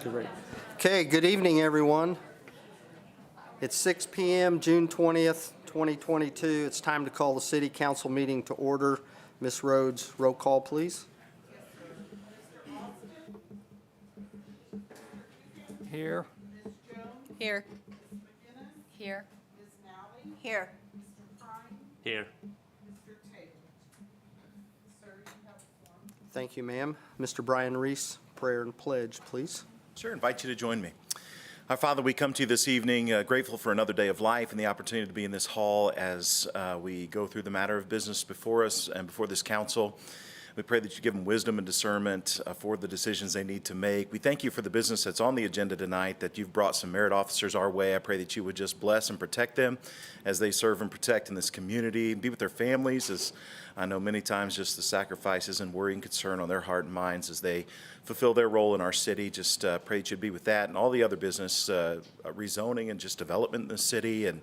Great. Okay, good evening, everyone. It's 6 p.m., June 20th, 2022. It's time to call the City Council meeting to order. Ms. Rhodes, roll call, please. Here. Here. Here. Here. Here. Thank you, ma'am. Mr. Brian Reese, prayer and pledge, please. Sure, invite you to join me. Our Father, we come to you this evening grateful for another day of life and the opportunity to be in this hall as we go through the matter of business before us and before this council. We pray that you give them wisdom and discernment for the decisions they need to make. We thank you for the business that's on the agenda tonight, that you've brought some merit officers our way. I pray that you would just bless and protect them as they serve and protect in this community, and be with their families, as I know many times just the sacrifices and worry and concern on their heart and minds as they fulfill their role in our city. Just pray that you'd be with that and all the other business, rezoning and just development in the city, and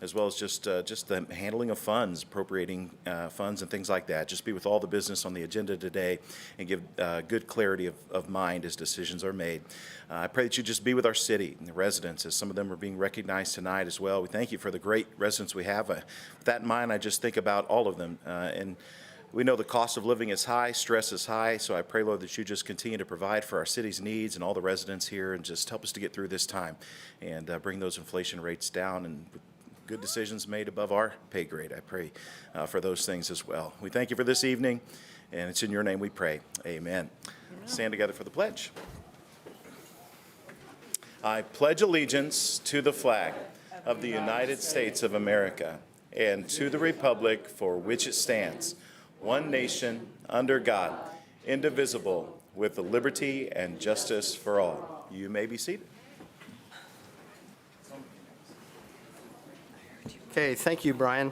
as well as just the handling of funds, appropriating funds and things like that. Just be with all the business on the agenda today and give good clarity of mind as decisions are made. I pray that you just be with our city and the residents, as some of them are being recognized tonight as well. We thank you for the great residents we have. With that in mind, I just think about all of them. And we know the cost of living is high, stress is high, so I pray, Lord, that you just continue to provide for our city's needs and all the residents here, and just help us to get through this time and bring those inflation rates down, and good decisions made above our pay grade. I pray for those things as well. We thank you for this evening, and it's in your name we pray. Amen. Stand together for the pledge. I pledge allegiance to the flag of the United States of America and to the republic for which it stands, one nation, under God, indivisible, with liberty and justice for all. You may be seated. Okay, thank you, Brian.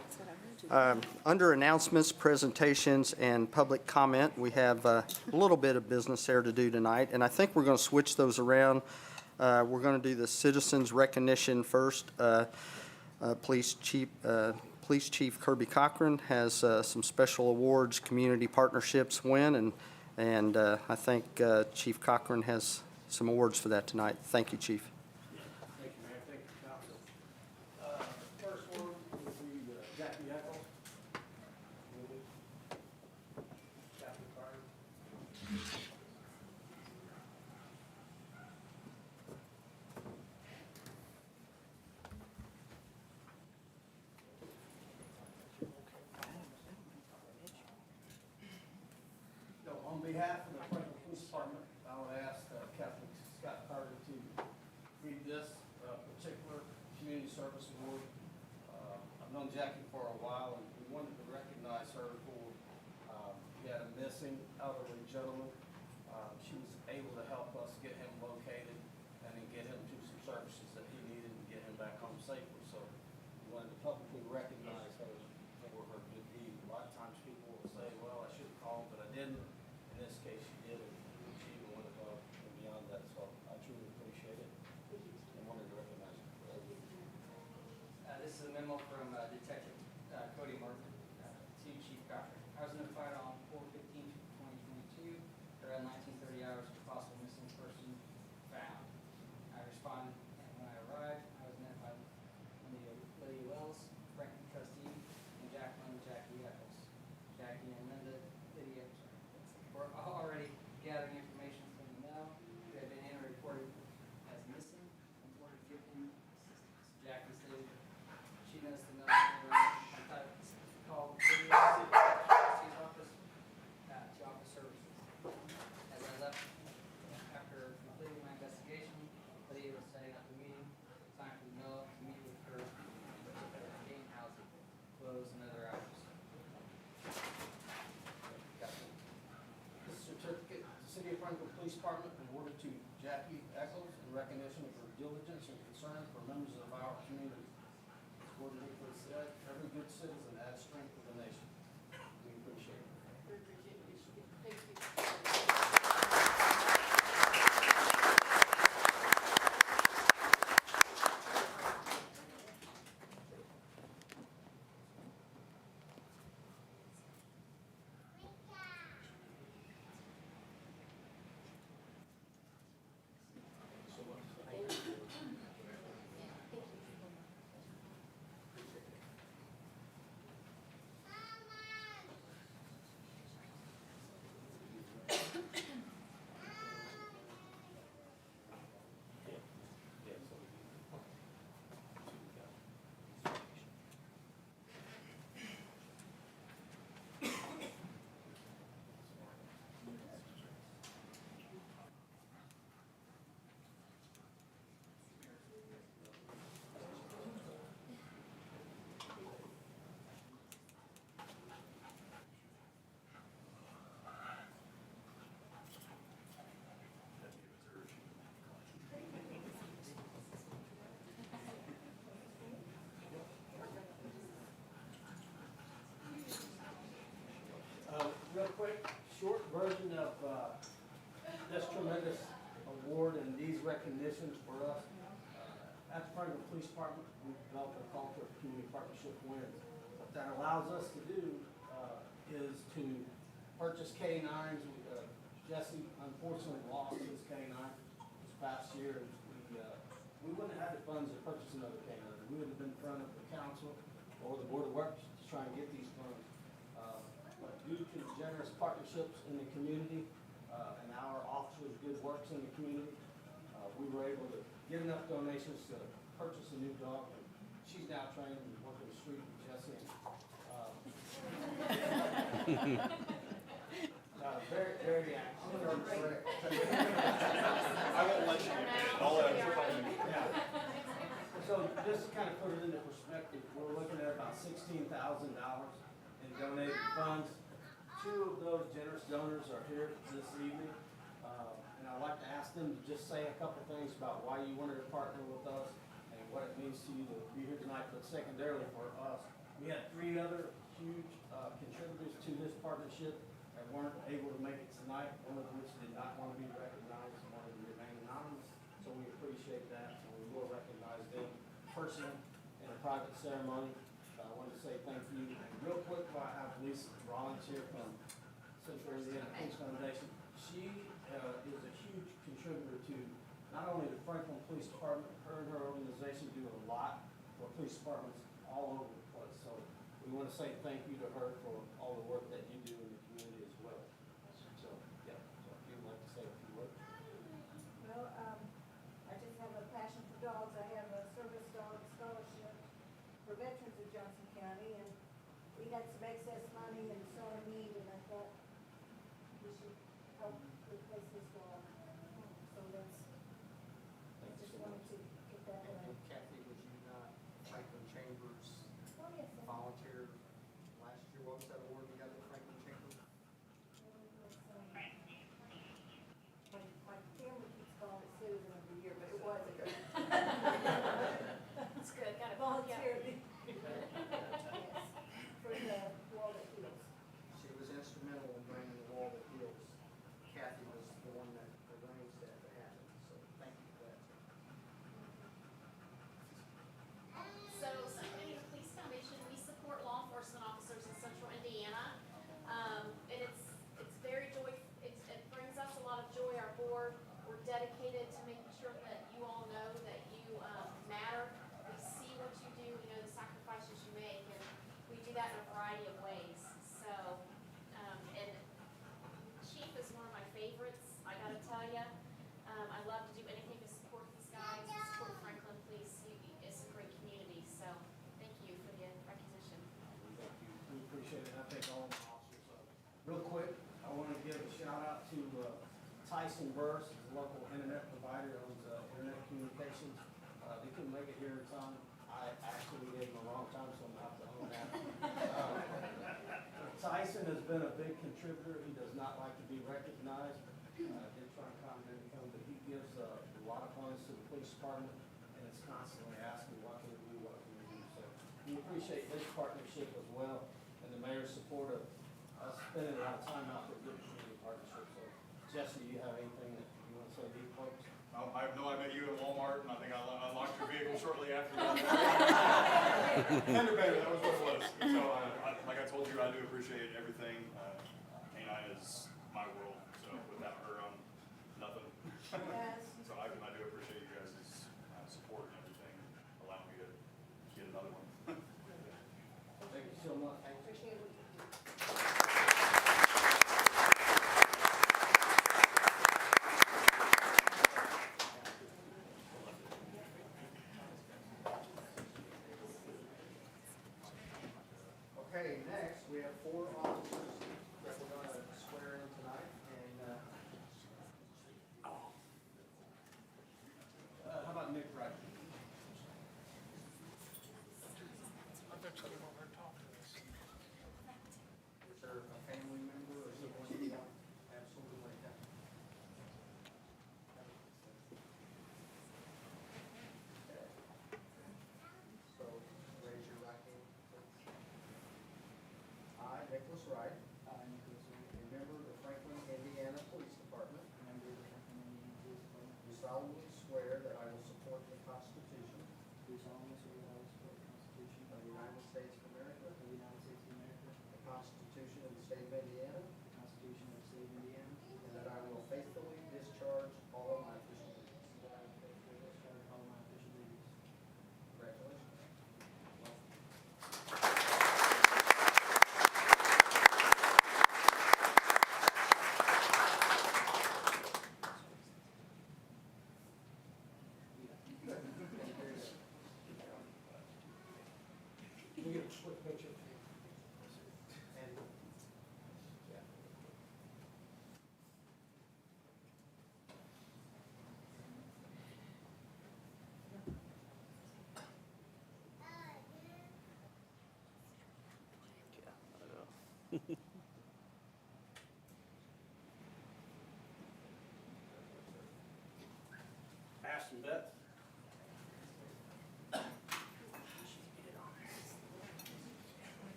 Under announcements, presentations, and public comment, we have a little bit of business there to do tonight, and I think we're going to switch those around. We're going to do the citizens recognition first. Police Chief Kirby Cochran has some special awards, community partnerships win, and I think Chief Cochran has some awards for that tonight. Thank you, Chief. Thank you, Mayor. Thank you, Council. First one will be Jackie Eccles. Jackie Carter. So on behalf of the Franklin Police Department, I would ask Captain Scott Carter to read this particular community service award. I've known Jackie for a while, and we wanted to recognize her for, we had a missing elderly gentleman. She was able to help us get him located and then get him to some services that he needed and get him back home safely. So we wanted to publicly recognize her for her good deed. A lot of times people will say, well, I should have called, but I didn't. In this case, she did, and she even went above and beyond that. So I truly appreciate it and wanted to recognize her. This is a memo from Detective Cody Martin to Chief Cochran. I was notified on 4/15/2022. There are 1930 hours for possible missing person found. I responded, and when I arrived, I was met by Lydia Wells, Franklin trustee, and Jackie Eccles. Jackie and Lydia were already gathering information from the mail. They had been in reported as missing in order to give him assistance. Jackie stated she knows the number. I thought it was called Lydia's office to offer services. As I left after completing my investigation, Lydia was setting up a meeting. Time for the mill to meet with her and gain housing, clothes, and other items. This certificate, the City of Franklin Police Department awarded to Jackie Eccles in recognition of her diligence and concern for members of our community. Gordon Hinckley said, every good citizen adds strength to the nation. We appreciate it. of this tremendous award and these recognitions for us. At the Franklin Police Department, we've developed a culture of community partnership wins. What that allows us to do is to purchase K-9s. Jesse unfortunately lost his K-9 this past year. We wouldn't have had the funds to purchase another K-9. We would have been in front of the council or the Board of Works to try and get these funds. But due to the generous partnerships in the community and our officers' good works in the community, we were able to get enough donations to purchase a new dog. And she's now trained and working the street with Jesse. Very, very active. I won't let you get it. I'll let you. Yeah. So just to kind of put it into perspective, we're looking at about $16,000 in donated funds. 2 of those generous donors are here this evening. And I'd like to ask them to just say a couple things about why you wanted to partner with us and what it means to you to be here tonight, but secondarily for us. We had 3 other huge contributors to this partnership that weren't able to make it tonight, one of which did not want to be recognized and wanted to remain anonymous. So we appreciate that, and we will recognize them personally in a private ceremony. I wanted to say thank you. And real quick, I have Lisa Rollins here from Central Indiana Police Foundation. She is a huge contributor to not only the Franklin Police Department, her and her organization do a lot for police departments all over the place. So we want to say thank you to her for all the work that you do in the community as well. So, yeah, so if you'd like to say a few words. Well, I just have a passion for dogs. I have a service dog scholarship for veterans of Johnson County, and we had some excess money and saw a need, and I thought we should help replace this dog. So that's, I just wanted to get that done. Kathy, was you not Franklin Chambers Oh, yes, sir. volunteer last year? What was that award you got at Franklin Chambers? My family keeps calling it citizen of the year, but it wasn't. That's good, got it. Volunteer. Yes, for the wall that heals. She was instrumental in bringing the wall that heals. Kathy was the one that arranged that to happen, so thank you for that. So, Central Indiana Police Foundation, we support law enforcement officers in Central Indiana. And it's very it brings us a lot of joy, our board. We're dedicated to making sure that you all know that you matter. We see what you do, we know the sacrifices you make, and we do that in a variety of ways. So, and Chief is one of my favorites, I gotta tell you. I love to do anything to support these guys, to support Franklin Police. It's a great community, so thank you for the recognition. Thank you. We appreciate it. I thank all of the officers. Real quick, I want to give a shout out to Tyson Burris, a local internet provider, owns Internet Communications. They couldn't make it here in time. I actually gave them the wrong time, so I'm going to have to own that. Tyson has been a big contributor. He does not like to be recognized. Did try and comment him, but he gives a lot of funds to the police department, and is constantly asking, what can we do, what can we do? So we appreciate his partnership as well, and the mayor's support of us spending a lot of time out there with community partnership. So Jesse, do you have anything that you want to say to these folks? I know I met you at Walmart, and I think I unlocked your vehicle shortly after that. Tender baby, that was what it was. So, like I told you, I do appreciate everything. K9 is my world, so without her, I'm nothing. Yes. So I do appreciate you guys' support and everything, allowing me to get another one. Thank you so much. I appreciate what you do. Okay, next, we have 4 officers that we're going to swear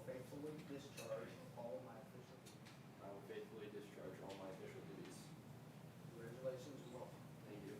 faithfully discharge all of my official duties. I will faithfully discharge all my official duties. Congratulations and welcome. Thank you.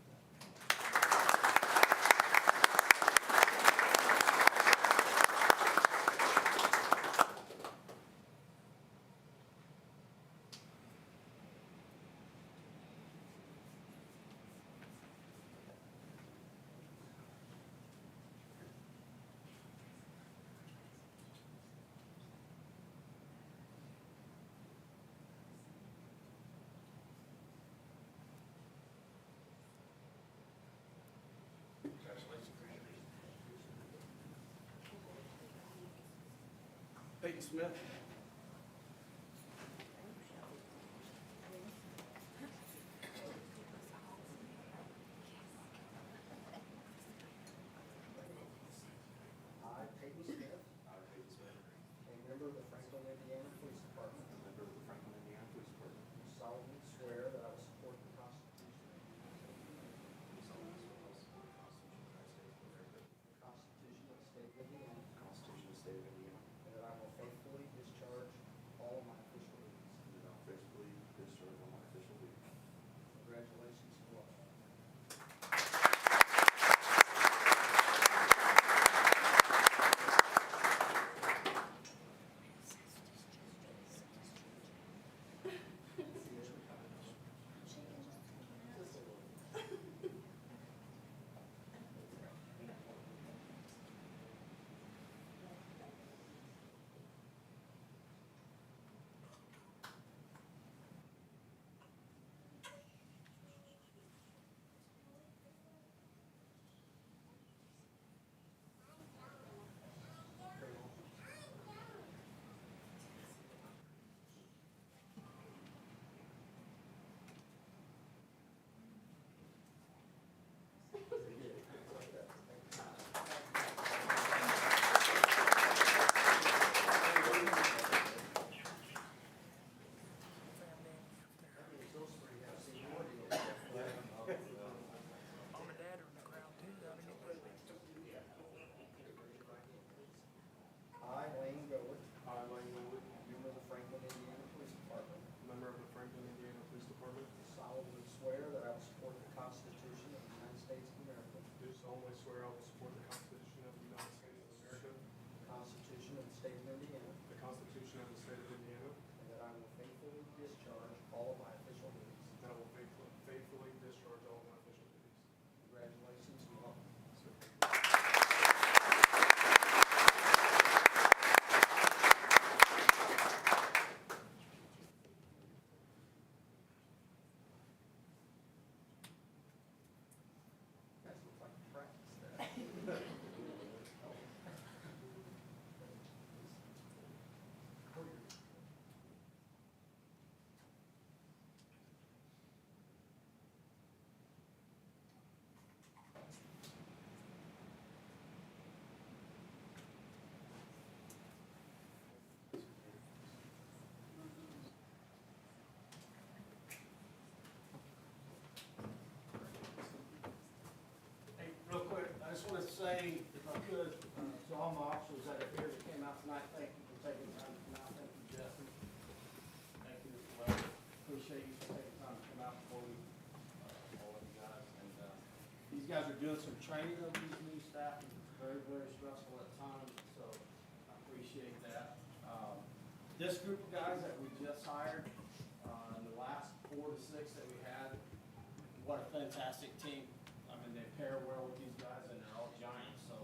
Peyton Smith. I, Peyton Smith, I, Peyton Smith, a member of the Franklin, Indiana Police Department, a member of the Franklin, Indiana Police Department, do solemnly swear that I will support the Constitution do solemnly swear I will support the Constitution of the United States of America, the Constitution of the State of Indiana, the Constitution of the State of Indiana, and that I will faithfully discharge all of my official duties. and that I will faithfully discharge all my official duties. Congratulations and welcome. I, Lane Goward, I, Lane Wood, member of the Franklin, Indiana Police Department, member of the Franklin, Indiana Police Department, solemnly swear that I will support the Constitution of the United States of America, do solemnly swear I will support the Constitution of the United States of America, the Constitution of the State of Indiana, the Constitution of the State of Indiana, and that I will faithfully discharge all of my official duties. and I will faithfully discharge all of my official duties. Congratulations and welcome. Guys look like you practiced that. Hey, real quick, I just want to say, if I could, to all my officers that are here that came out tonight, thank you for taking time to come out. Thank you, Jesse. Thank you, Mr. Wade. Appreciate you for taking time to come out before we, all of you guys. And, these guys are doing some training of these new staff. It's very, very stressful at times, so I appreciate that. This group of guys that we just hired, in the last 4 to 6 that we had, what a fantastic team. I mean, they pair well with these guys, and they're all giants, so.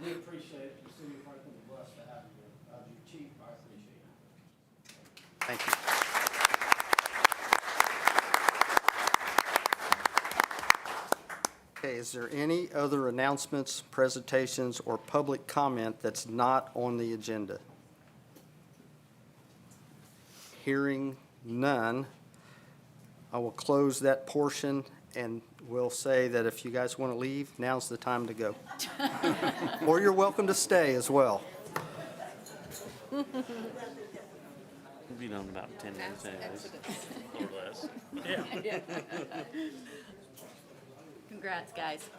We appreciate it. The city of Franklin is blessed to have you. As your chief, I appreciate it. Thank you. Okay, is there any other announcements, presentations, or public comment that's not on the agenda? Hearing none, I will close that portion and will say that if you guys want to leave, now's the time to go. Or you're welcome to stay as well. We'll be done in about 10 minutes anyways. Or less. Congrats, guys.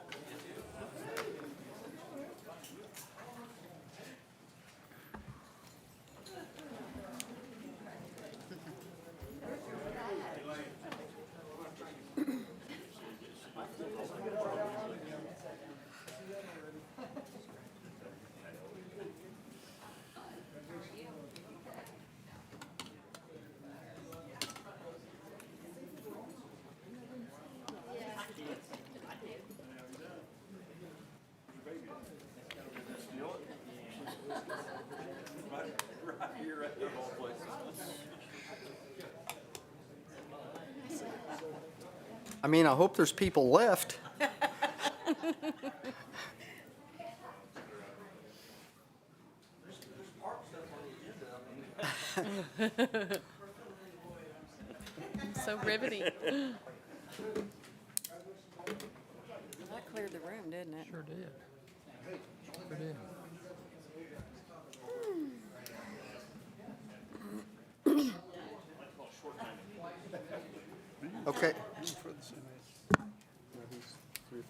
I mean, I hope there's people left. So riveting. That cleared the room, didn't it? Sure did. Sure did. Okay. He's 3 or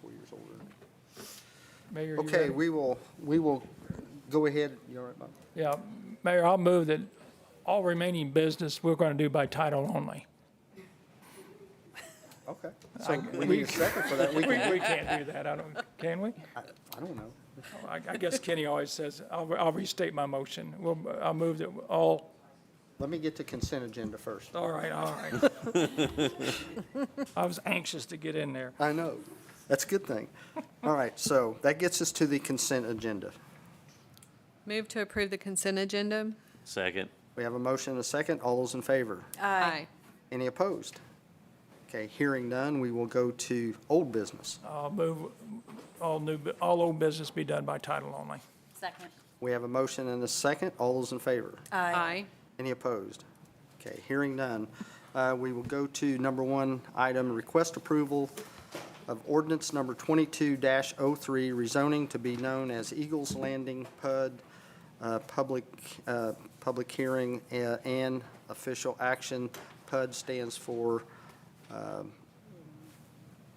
4 years older. Mayor, you Okay, ready? we will go ahead. You all right, Bob? Yeah, Mayor, I'll move that all remaining business we're going to do by title only. Okay. So we need a second for that. We We can, can't do that, can we? I don't know. I guess Kenny always says, I'll restate my motion. I'll move that all, Let me get to consent agenda first. all right. I was anxious to get in there. I know. That's a good thing. All right, so that gets us to the consent agenda. Move to approve the consent agenda. Second. We have a motion and a second. All those in favor? Aye. Any opposed? Okay, hearing none, we will go to old business. I'll move all old business be done by title only. Second. We have a motion and a second. All those in favor? Aye. Any opposed? Okay, hearing none. We will go to number one item, request approval of ordinance number 22-03, rezoning to be known as Eagles Landing PUD, public hearing and official action. PUD stands for,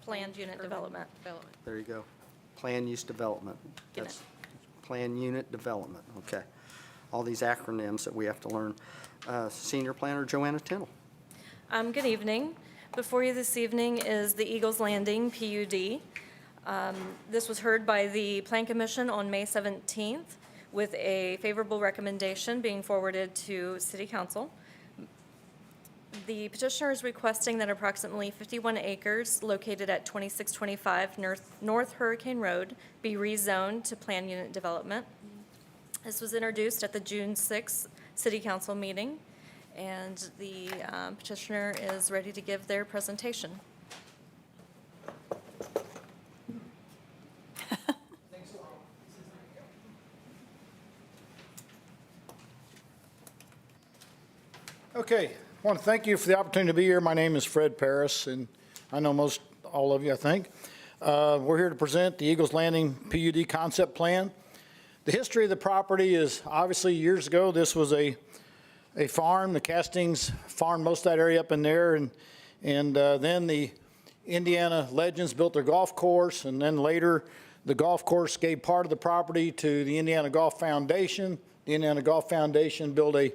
Planned unit development. there you go, Plan Use Development. Get it. That's Plan Unit Development, okay. All these acronyms that we have to learn. Senior Planner Joanna Tennell. Good evening. Before you this evening is the Eagles Landing PUD. This was heard by the Plan Commission on May 17th with a favorable recommendation being forwarded to City Council. The petitioner is requesting that approximately 51 acres located at 2625 North Hurricane Road be rezoned to Plan Unit Development. This was introduced at the June 6th City Council meeting, and the petitioner is ready to give their presentation. Okay, I want to thank you for the opportunity to be here. My name is Fred Paris, and I know most all of you, I think. We're here to present the Eagles Landing PUD concept plan. The history of the property is obviously years ago, this was a farm. The Castings farmed most of that area up in there, and then the Indiana Legends built their golf course, and then later the golf course gave part of the property to the Indiana Golf Foundation. The Indiana Golf Foundation built a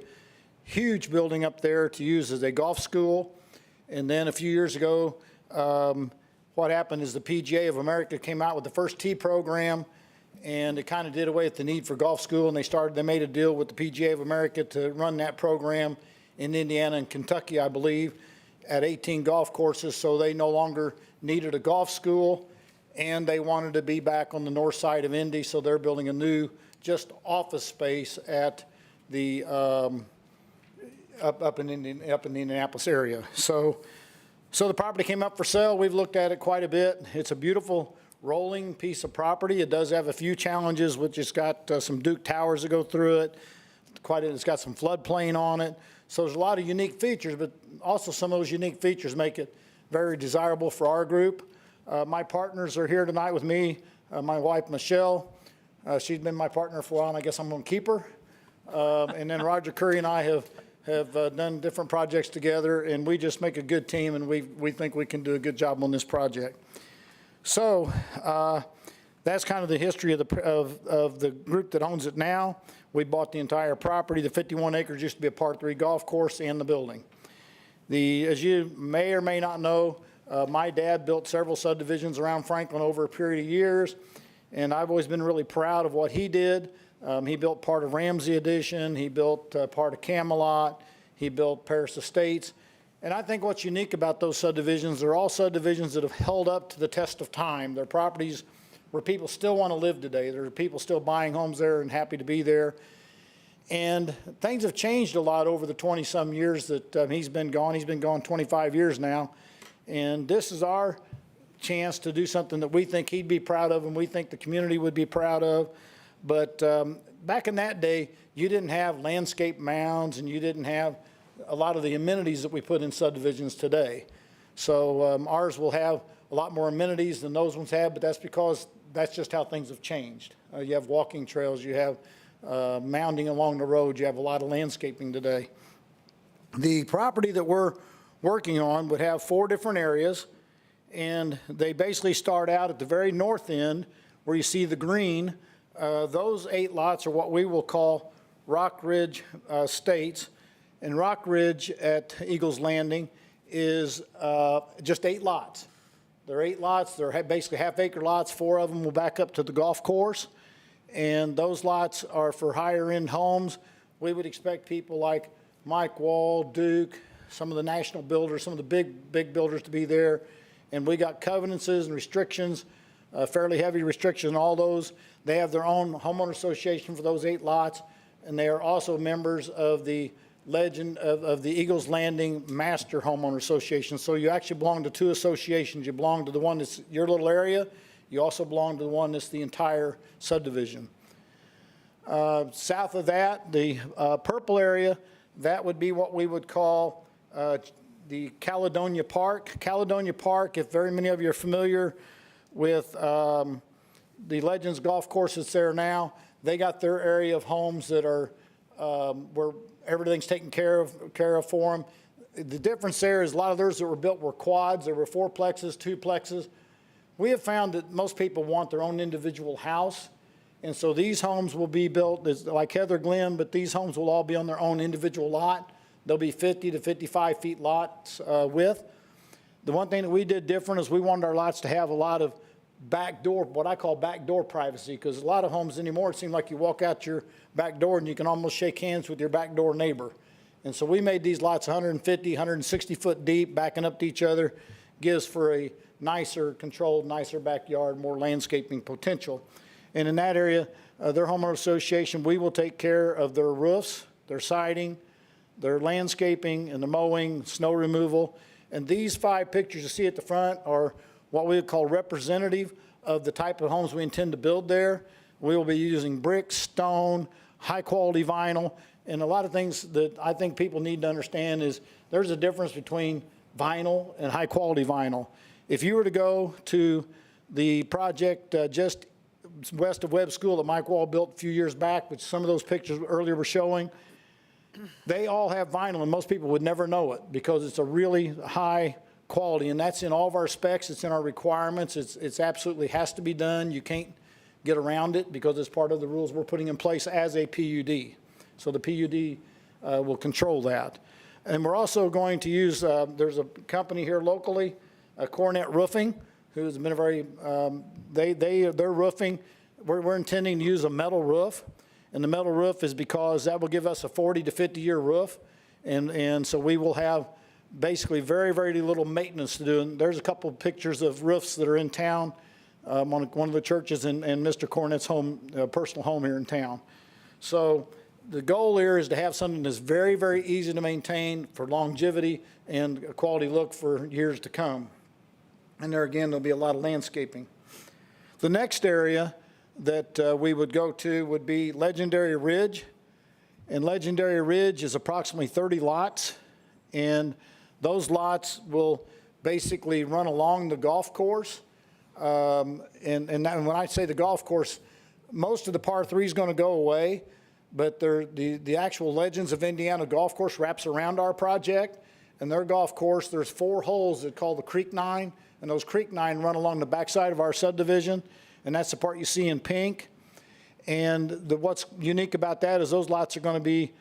huge building up there to use as a golf school. And then a few years ago, what happened is the PGA of America came out with the first tee program, and it kind of did away with the need for golf school, and they made a deal with the PGA of America to run that program in Indiana and Kentucky, I believe, at 18 golf courses, so they no longer needed a golf school, and they wanted to be back on the north side of Indy, so they're building a new just office space at the up in the Indianapolis area. So the property came up for sale. We've looked at it quite a bit. It's a beautiful rolling piece of property. It does have a few challenges, which it's got some Duke towers that go through it. It's got some floodplain on it. So there's a lot of unique features, but also some of those unique features make it very desirable for our group. My partners are here tonight with me. My wife, Michelle, she's been my partner for a while, and I guess I'm going to keep her. And then Roger Curry and I have done different projects together, and we just make a good team, and we think we can do a good job on this project. So that's kind of the history of the group that owns it now. We bought the entire property. The 51 acres used to be a par 3 golf course and the building. As you may or may not know, my dad built several subdivisions around Franklin over a period of years, and I've always been really proud of what he did. He built part of Ramsey Addition. He built part of Camelot. He built Paris Estates. And I think what's unique about those subdivisions, they're all subdivisions that have held up to the test of time. They're properties where people still want to live today. There are people still buying homes there and happy to be there. And things have changed a lot over the 20-some years that he's been gone. He's been gone 25 years now. And this is our chance to do something that we think he'd be proud of and we think the community would be proud of. But back in that day, you didn't have landscape mounds and you didn't have a lot of the amenities that we put in subdivisions today. So ours will have a lot more amenities than those ones have, but that's because that's just how things have changed. You have walking trails, you have mounding along the road, you have a lot of landscaping today. The property that we're working on would have 4 different areas, and they basically start out at the very north end where you see the green. Those 8 lots are what we will call Rock Ridge Estates, and Rock Ridge at Eagles Landing is just 8 lots. They're 8 lots, they're basically half-acre lots. 4 of them will back up to the golf course, and those lots are for higher-end homes. We would expect people like Mike Wall, Duke, some of the national builders, some of the big builders to be there. And we got covenants and restrictions, fairly heavy restrictions on all those. They have their own homeowner association for those 8 lots, and they are also members of the Legend of the Eagles Landing Master Homeowner Association. So you actually belong to 2 associations. You belong to the one that's your little area. You also belong to the one that's the entire subdivision. South of that, the purple area, that would be what we would call the Caledonia Park. Caledonia Park, if very many of you are familiar with the Legends Golf Course that's there now, they got their area of homes that are where everything's taken care of for them. The difference there is a lot of those that were built were quads. There were 4-plexes, 2-plexes. We have found that most people want their own individual house. And so these homes will be built like Heather Glen, but these homes will all be on their own individual lot. They'll be 50 to 55 feet lots width. The one thing that we did different is we wanted our lots to have a lot of backdoor, what I call backdoor privacy, because a lot of homes anymore, it seems like you walk out your back door and you can almost shake hands with your backdoor neighbor. And so we made these lots 150, 160 foot deep, backing up to each other, gives for a nicer, controlled, nicer backyard, more landscaping potential. And in that area, their homeowner association, we will take care of their roofs, their siding, their landscaping and the mowing, snow removal. And these 5 pictures you see at the front are what we would call representative of the type of homes we intend to build there. We will be using brick, stone, high-quality vinyl, and a lot of things that I think people need to understand is there's a difference between vinyl and high-quality vinyl. If you were to go to the project just west of Webb School that Mike Wall built a few years back, which some of those pictures earlier were showing, they all have vinyl, and most people would never know it because it's a really high quality, and that's in all of our specs. It's in our requirements. It's absolutely has to be done. You can't get around it because it's part of the rules we're putting in place as a PUD. So the PUD will control that. And we're also going to use, there's a company here locally, Cornet Roofing, who's been a very, their roofing, we're intending to use a metal roof. And the metal roof is because that will give us a 40 to 50 year roof. And so we will have basically very, very little maintenance to do. And there's a couple of pictures of roofs that are in town, on one of the churches in Mr. Cornet's home, personal home here in town. So the goal here is to have something that's very, very easy to maintain for longevity and a quality look for years to come. And there again, there'll be a lot of landscaping. The next area that we would go to would be Legendary Ridge. And Legendary Ridge is approximately 30 lots. And those lots will basically run along the golf course. And when I say the golf course, most of the par 3 is going to go away, but the actual Legends of Indiana golf course wraps around our project. And their golf course, there's 4 holes that call the Creek 9, and those Creek 9 run along the backside of our subdivision, and that's the part you see in pink. And what's unique about that is those lots are going to be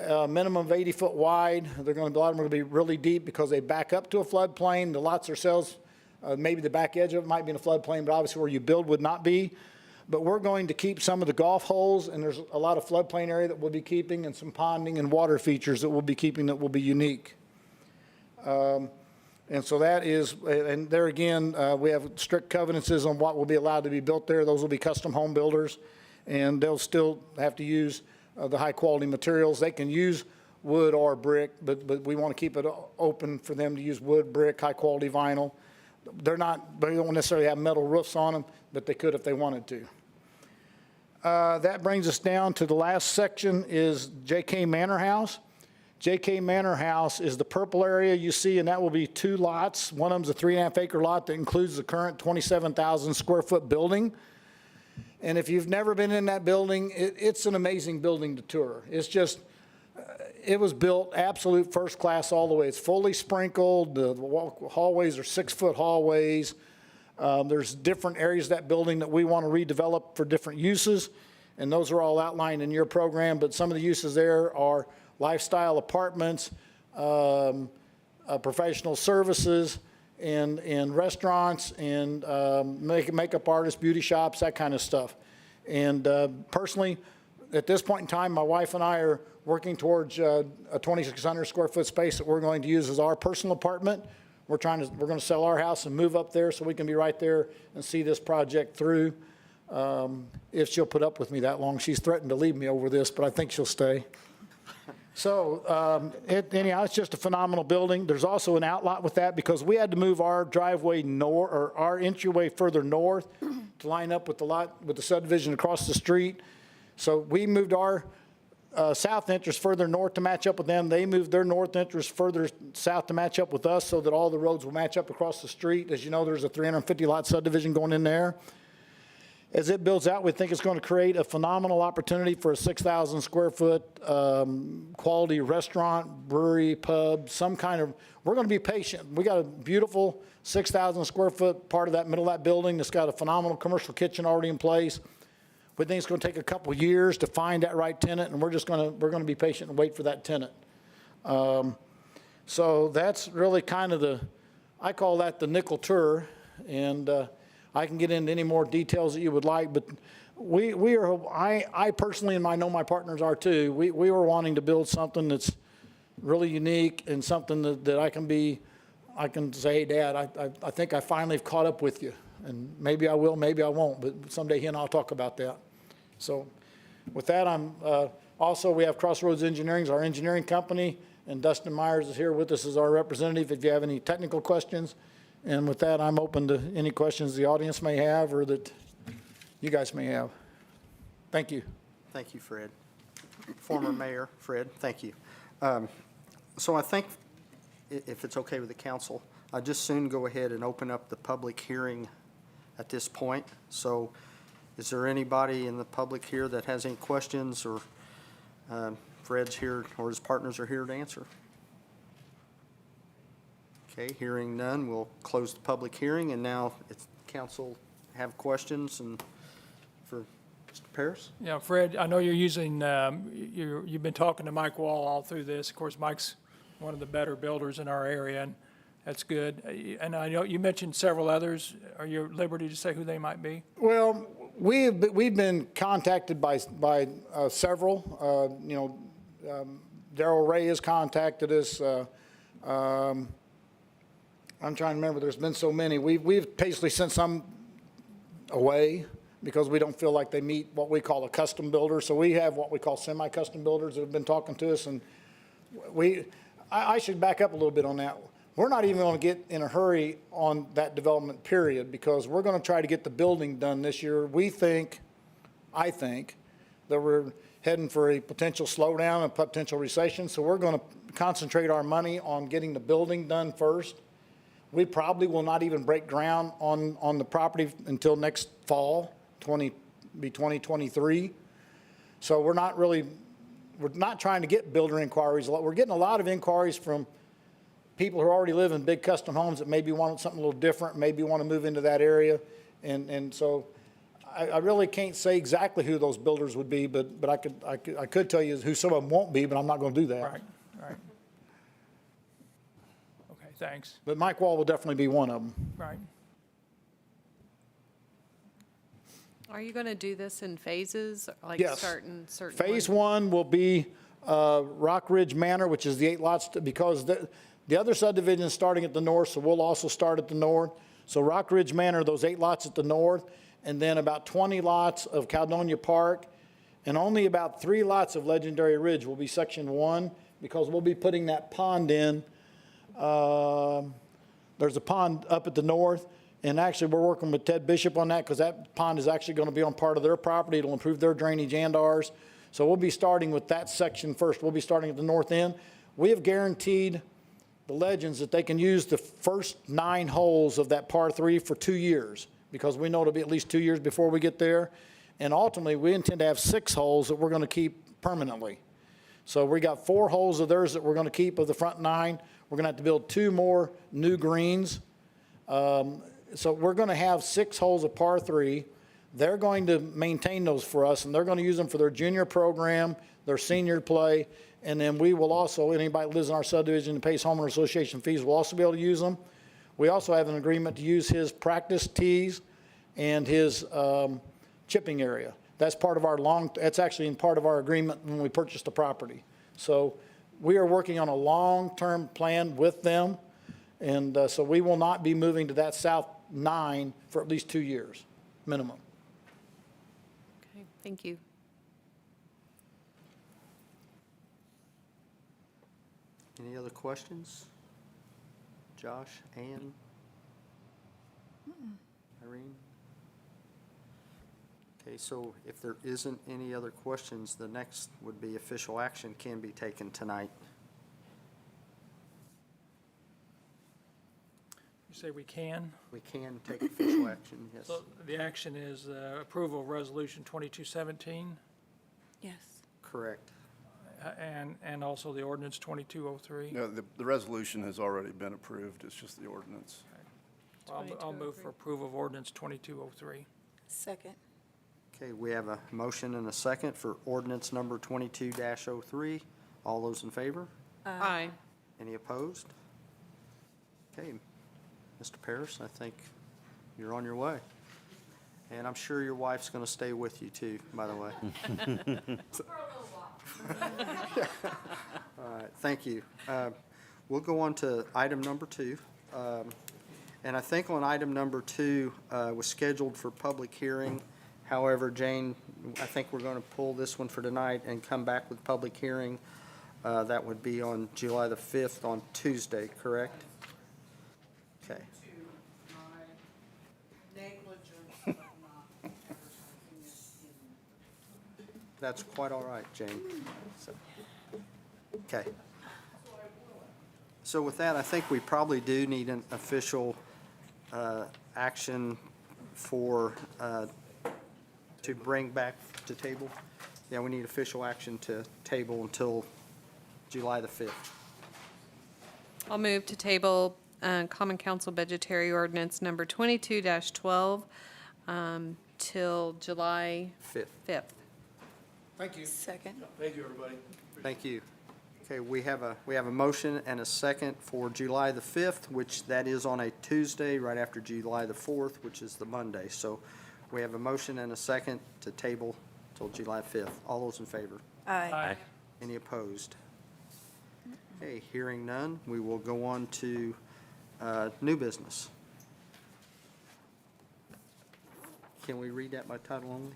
a minimum of 80 foot wide. They're going to, a lot of them are going to be really deep because they back up to a floodplain. The lots themselves, maybe the back edge of it might be in a floodplain, but obviously where you build would not be. But we're going to keep some of the golf holes, and there's a lot of floodplain area that we'll be keeping, and some ponding and water features that we'll be keeping that will be unique. And so that is, and there again, we have strict covenants on what will be allowed to be built there. Those will be custom home builders, and they'll still have to use the high quality materials. They can use wood or brick, but we want to keep it open for them to use wood, brick, high-quality vinyl. They don't necessarily have metal roofs on them, but they could if they wanted to. That brings us down to the last section is J.K. Manor House. J.K. Manor House is the purple area you see, and that will be 2 lots. One of them's a 3.5 acre lot that includes the current 27,000 square foot building. And if you've never been in that building, it's an amazing building to tour. It's just, it was built absolute first class all the way. It's fully sprinkled. The hallways are 6-foot hallways. There's different areas of that building that we want to redevelop for different uses, and those are all outlined in your program. But some of the uses there are lifestyle apartments, professional services, and restaurants, and makeup artists, beauty shops, that kind of stuff. And personally, at this point in time, my wife and I are working towards a 2,600 square foot space that we're going to use as our personal apartment. We're going to sell our house and move up there so we can be right there and see this project through. If she'll put up with me that long. She's threatened to leave me over this, but I think she'll stay. So anyhow, it's just a phenomenal building. There's also an outlot with that because we had to move our driveway north, or our entryway further north to line up with the lot, with the subdivision across the street. So we moved our south entrance further north to match up with them. They moved their north entrance further south to match up with us so that all the roads will match up across the street. As you know, there's a 350 lot subdivision going in there. As it builds out, we think it's going to create a phenomenal opportunity for a 6,000 square foot quality restaurant, brewery, pub, some kind of, we're going to be patient. We got a beautiful 6,000 square foot part of that middle of that building that's got a phenomenal commercial kitchen already in place. We think it's going to take a couple years to find that right tenant, and we're going to be patient and wait for that tenant. So that's really kind of I call that the nickel tour, and I can get into any more details that you would like, but I personally, and I know my partners are too, we were wanting to build something that's really unique and something that I can say, hey, Dad, I think I finally have caught up with you. And maybe I will, maybe I won't, but someday he and I'll talk about that. So with that, also we have Crossroads Engineering, our engineering company, and Dustin Myers is here with us as our representative if you have any technical questions. And with that, I'm open to any questions the audience may have or that you guys may have. Thank you. Thank you, Fred. Former Mayor Fred, thank you. So I think, if it's okay with the council, I'd just soon go ahead and open up the public hearing at this point. So is there anybody in the public here that has any questions, or Fred's here or his partners are here to answer? Okay, hearing none, we'll close the public hearing, and now if council have questions and for Mr. Paris? Yeah, Fred, I know you're using, you've been talking to Mike Wall all through this. Of course, Mike's one of the better builders in our area, and that's good. And I know you mentioned several others. Are you at liberty to say who they might be? Well, we've been contacted by several. Darrell Ray has contacted us. I'm trying to remember, there's been so many. We've basically sent some away because we don't feel like they meet what we call a custom builder. So we have what we call semi-custom builders that have been talking to us. And I should back up a little bit on that. We're not even going to get in a hurry on that development period because we're going to try to get the building done this year. I think, that we're heading for a potential slowdown and potential recession. So we're going to concentrate our money on getting the building done first. We probably will not even break ground on the property until next fall, 2023. So we're not trying to get builder inquiries. We're getting a lot of inquiries from people who already live in big custom homes that maybe want something a little different, maybe want to move into that area. And so I really can't say exactly who those builders would be, but I could tell you who some of them won't be, but I'm not going to do that. Right. Okay, thanks. But Mike Wall will definitely be one of them. Right. Are you going to do this in phases, like Yes. starting certain? Phase one will be Rock Ridge Manor, which is the 8 lots, because the other subdivision is starting at the north, so we'll also start at the north. So Rock Ridge Manor, those 8 lots at the north, and then about 20 lots of Caledonia Park, and only about 3 lots of Legendary Ridge will be section 1, because we'll be putting that pond in. There's a pond up at the north, and actually, we're working with Ted Bishop on that, because that pond is actually going to be on part of their property. It'll improve their drainage and ours. So we'll be starting with that section first. We'll be starting at the north end. We have guaranteed the Legends that they can use the first 9 holes of that par 3 for 2 years, because we know it'll be at least 2 years before we get there. And ultimately, we intend to have 6 holes that we're going to keep permanently. So we got 4 holes of theirs that we're going to keep of the front 9. We're going to have to build 2 more new greens. So we're going to have 6 holes of par 3. They're going to maintain those for us, and they're going to use them for their junior program, their senior play, and then we will also, anybody that lives in our subdivision and pays homeowner association fees will also be able to use them. We also have an agreement to use his practice tees and his chipping area. That's part of our that's actually in part of our agreement when we purchased the property. So we are working on a long-term plan with them, and so we will not be moving to that south 9 for at least 2 years, minimum. Okay, thank you. Any other questions? Josh, Ann? Irene? Okay, so if there isn't any other questions, the next would be official action can be taken tonight. You say we can? We can take official action, yes. So the action is approval of Resolution 2217 Yes. Correct. and also the ordinance 2203. No, the resolution has already been approved, it's just the ordinance. I'll move for approval of ordinance 2203. Second. Okay, we have a motion and a second for ordinance number 22-03. All those in favor? Aye. Any opposed? Okay, Mr. Paris, I think you're on your way. And I'm sure your wife's going to stay with you too, by the way. All right, thank you. We'll go on to item number 2. And I think on item number 2 was scheduled for public hearing. However, Jane, I think we're going to pull this one for tonight and come back with public hearing. That would be on July the 5th on Tuesday, correct? Okay. To my negligence of not advertising it in. That's quite all right, Jane. So, okay. So with that, I think we probably do need an official action for, to bring back to table. Yeah, we need official action to table until July the 5th. I'll move to table Common Council Budgetary Ordinance number 22-12 till July 5th. Thank you. Second. Thank you, everybody. Thank you. Okay, we have a motion and a second for July the 5th, which that is on a Tuesday, right after July the 4th, which is the Monday. So we have a motion and a second to table till July 5th. All those in favor? Aye. Any opposed? Okay, hearing none, we will go on to new business. Can we read that by title only?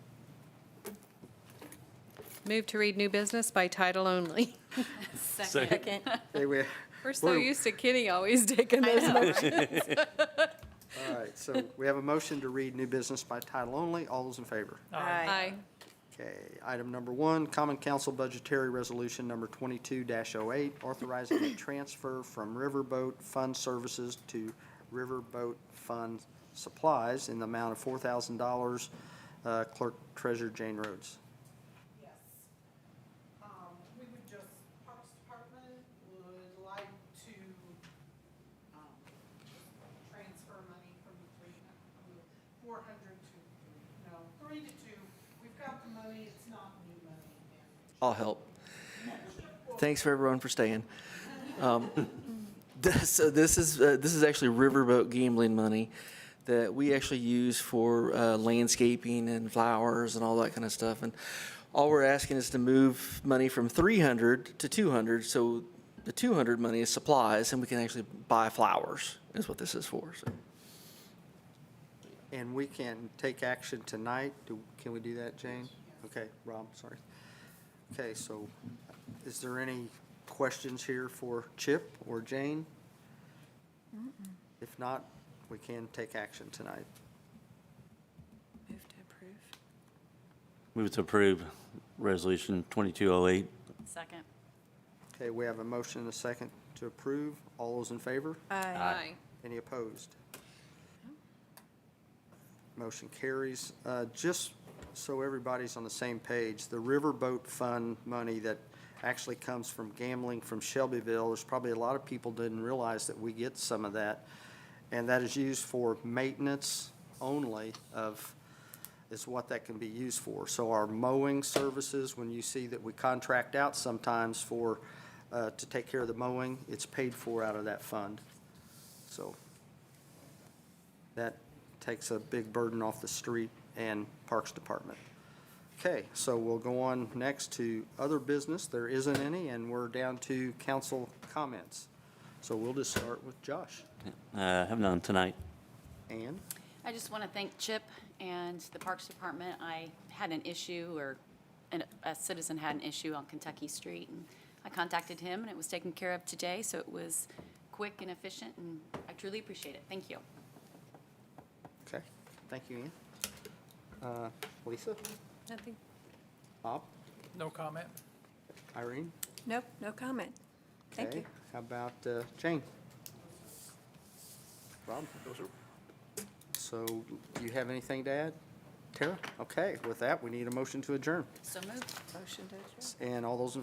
Move to read new business by title only. Second. Okay, We're so used to Kenny always taking those motions. all right, so we have a motion to read new business by title only. All those in favor? Aye. Okay, item number 1, Common Council Budgetary Resolution number 22-08, authorizing a transfer from Riverboat Fund Services to Riverboat Fund Supplies in the amount of $4,000. Clerk Treasurer Jane Rhodes. Yes. We would just, Parks Department would like to, transfer money from 400 to 3 to 2. We've got the money, it's not new money. I'll help. Thanks for everyone for staying. So this is actually riverboat gambling money that we actually use for landscaping and flowers and all that kind of stuff. And all we're asking is to move money from 300 to 200. So the 200 money is supplies, and we can actually buy flowers. Is what this is for. So. And we can take action tonight. Can we do that, Jane? Okay, Rob, sorry. Okay, so is there any questions here for Chip or Jane? If not, we can take action tonight. Move to approve. Move to approve Resolution 2208. Second. Okay, we have a motion and a second to approve. All those in favor? Aye. Any opposed? Motion carries. Just so everybody's on the same page, the Riverboat Fund money that actually comes from gambling from Shelbyville, there's probably a lot of people didn't realize that we get some of that. And that is used for maintenance only is what that can be used for. So our mowing services, when you see that we contract out sometimes for, to take care of the mowing, it's paid for out of that fund. So that takes a big burden off the street and Parks Department. Okay, so we'll go on next to other business. There isn't any, and we're down to council comments. So we'll just start with Josh. Have none tonight. Ann? I just want to thank Chip and the Parks Department. I had an issue, or a citizen had an issue on Kentucky Street, and I contacted him, and it was taken care of today, so it was quick and efficient, and I truly appreciate it. Thank you. Okay, thank you, Ann. Lisa? Nothing. Bob? No comment? Irene? Nope, no comment. Thank Okay, you. how about Jane? Rob? So, do you have anything to add? Tara? Okay, with that, we need a motion to adjourn. So moved. Motion to adjourn. And all those in